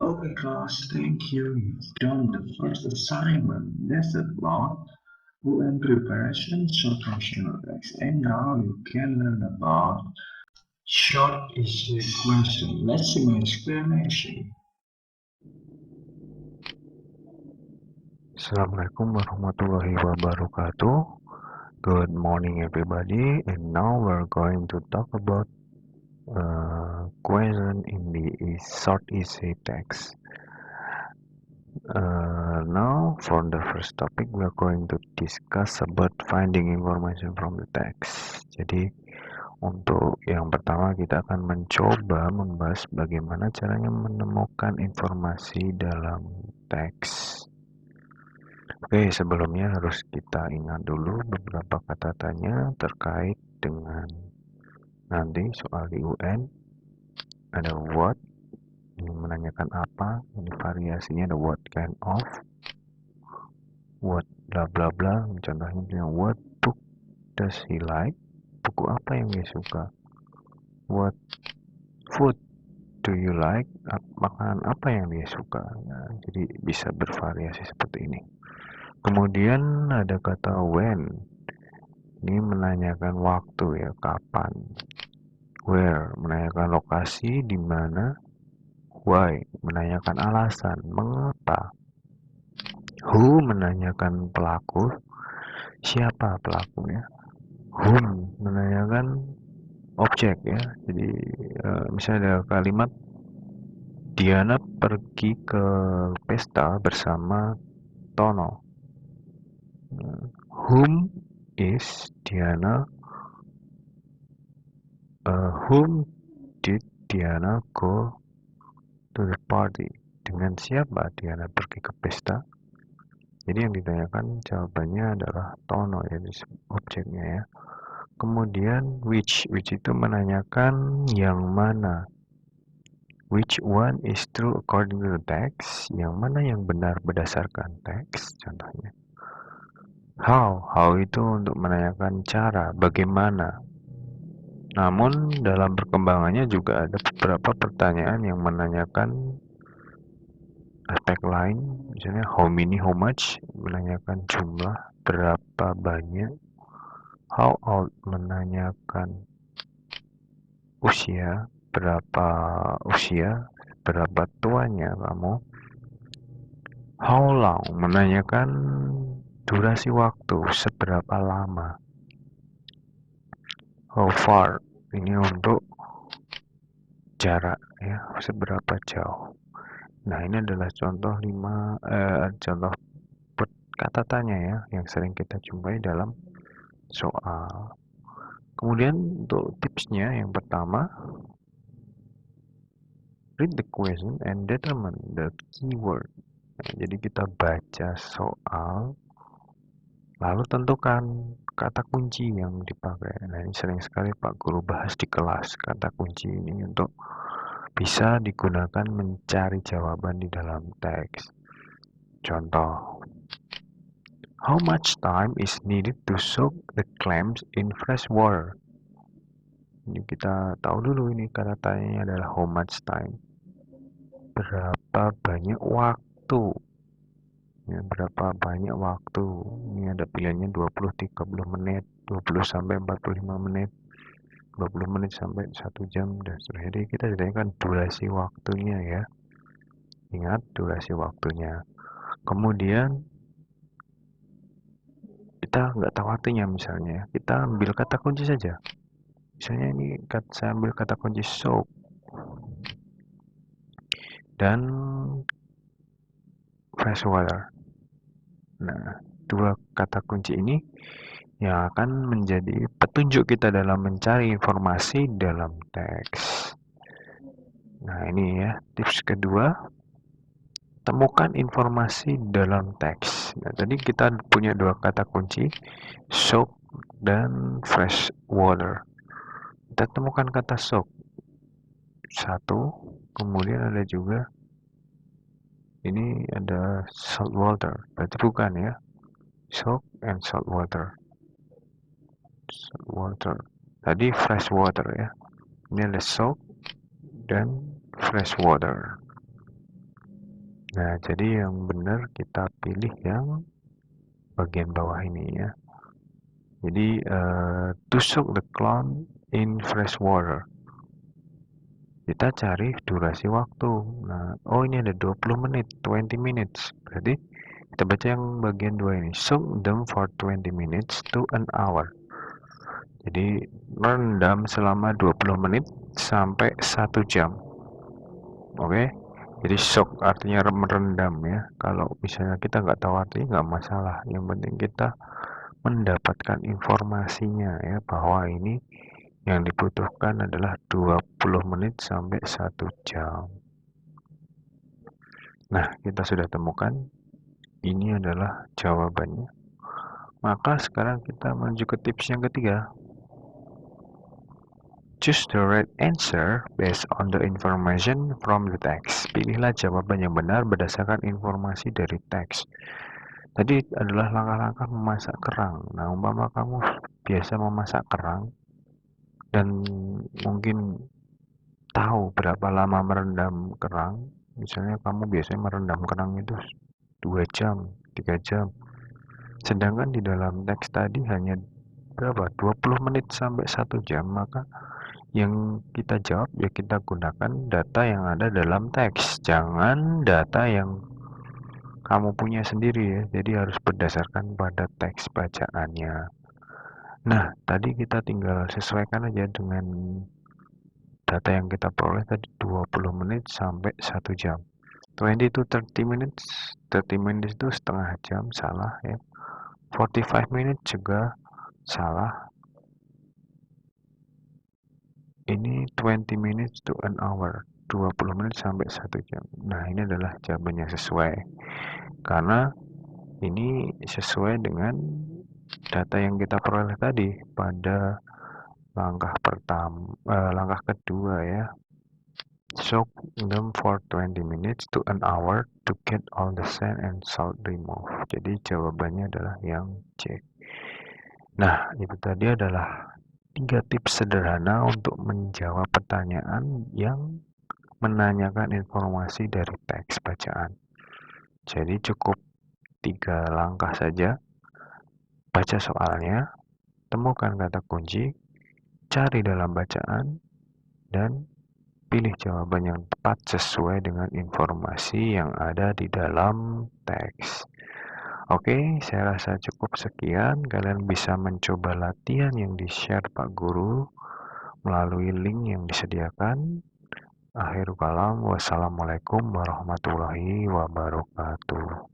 Okay, class, thank you. You've done the first assignment. That's about UN preparation short functional text. And now you can learn about short essay question. Let's see my explanation. Assalamualaikum warahmatullahi wabarakatuh. Good morning, everybody. And now we're going to talk about question in the short essay text. Now, for the first topic, we're going to discuss about finding information from the text. Jadi, untuk yang pertama kita akan mencoba membahas bagaimana caranya menemukan informasi dalam teks. Oke, sebelumnya harus kita ingat dulu beberapa kata tanya terkait dengan nanti soal di UN. Ada what, ini menanyakan apa, ini variasinya ada what kind of, what bla bla bla, contohnya bilang what book does he like, buku apa yang dia suka, what food do you like, makanan apa yang dia suka. Nah, jadi bisa bervariasi seperti ini. Kemudian ada kata when. Ini menanyakan waktu ya, kapan. Where, menanyakan lokasi di mana. Why, menanyakan alasan, mengapa. Who, menanyakan pelaku, siapa pelakunya. Whom, menanyakan objek ya. Jadi misalnya ada kalimat Diana pergi ke pesta bersama Tono. Whom is Diana? Whom did Diana go to the party? Dengan siapa Diana pergi ke pesta? Jadi yang ditanyakan jawabannya adalah Tono ya, objeknya ya. Kemudian which itu menanyakan yang mana. Which one is true according to the text? Yang mana yang benar berdasarkan teks? Contohnya. How itu untuk menanyakan cara, bagaimana. Namun dalam perkembangannya juga ada beberapa pertanyaan yang menanyakan aspek lain, misalnya how many, how much, menanyakan jumlah, berapa banyak. How old, menanyakan usia, berapa usia, berapa tuanya kamu. How long, menanyakan durasi waktu, seberapa lama. How far, ini untuk jarak ya, seberapa jauh. Nah, ini adalah contoh contoh kata tanya ya yang sering kita jumpai dalam soal. Kemudian untuk tipsnya yang pertama, read the question and determine the keyword. Nah, jadi kita baca soal, lalu tentukan kata kunci yang dipakai. Nah, ini sering sekali Pak Guru bahas di kelas kata kunci ini untuk bisa digunakan mencari jawaban di dalam teks. Contoh, how much time is needed to soak the clams in fresh water? Ini kita tahu dulu ini kata tanyanya adalah how much time. Berapa banyak waktu? Ya, berapa banyak waktu? Ini ada pilihannya 20-30 menit, 20 sampai 45 menit, 20 menit sampai 1 jam dan seterusnya. Jadi kita ditanyakan durasi waktunya ya. Ingat durasi waktunya. Kemudian kita nggak tahu artinya misalnya, kita ambil kata kunci saja. Misalnya ini saya ambil kata kunci soak dan fresh water. Nah, dua kata kunci ini yang akan menjadi petunjuk kita dalam mencari informasi dalam teks. Nah, ini ya, tips kedua, temukan informasi dalam teks. Nah, tadi kita punya dua kata kunci, soak dan fresh water. Kita temukan kata soak. Satu, kemudian ada juga ini ada salt water, berarti bukan ya. Soak and salt water. Salt water. Tadi fresh water ya. Ini ada soak dan fresh water. Nah, jadi yang benar kita pilih yang bagian bawah ini ya. Jadi, to soak the clown in fresh water. Kita cari durasi waktu. Nah, oh ini ada 20 menit, 20 minutes. Berarti kita baca yang bagian dua ini. Soak them for 20 minutes to an hour. Jadi, rendam selama 20 menit sampai 1 jam. Oke? Jadi soak artinya merendam ya. Kalau misalnya kita nggak tahu artinya nggak masalah. Yang penting kita mendapatkan informasinya ya bahwa ini yang dibutuhkan adalah 20 menit sampai 1 jam. Nah, kita sudah temukan ini adalah jawabannya. Maka sekarang kita menuju ke tips yang ketiga. Choose the right answer based on the information from the text. Pilihlah jawaban yang benar berdasarkan informasi dari teks. Tadi adalah langkah-langkah memasak kerang. Nah, umpama kamu biasa memasak kerang dan mungkin tahu berapa lama merendam kerang, misalnya kamu biasanya merendam kerang itu 2 jam, 3 jam. Sedangkan di dalam teks tadi hanya berapa? 20 menit sampai 1 jam, maka yang kita jawab ya kita gunakan data yang ada dalam teks. Jangan data yang kamu punya sendiri ya. Jadi harus berdasarkan pada teks bacaannya. Nah, tadi kita tinggal sesuaikan aja dengan data yang kita peroleh tadi 20 menit sampai 1 jam. 20 to 30 minutes, 30 minutes itu setengah jam, salah ya. 45 minutes juga salah. Ini 20 minutes to an hour, 20 menit sampai 1 jam. Nah, ini adalah jawaban yang sesuai. Karena ini sesuai dengan data yang kita peroleh tadi pada langkah kedua ya. Soak them for 20 minutes to an hour to get all the sand and salt removed. Jadi jawabannya adalah yang C. Nah, itu tadi adalah 3 tips sederhana untuk menjawab pertanyaan yang menanyakan informasi dari teks bacaan. Jadi cukup 3 langkah saja. Baca soalnya, temukan kata kunci, cari dalam bacaan, dan pilih jawaban yang tepat sesuai dengan informasi yang ada di dalam teks. Oke, saya rasa cukup sekian. Kalian bisa mencoba latihan yang di-share Pak Guru melalui link yang disediakan. Akhirul kalam, wassalamualaikum warahmatullahi wabarakatuh.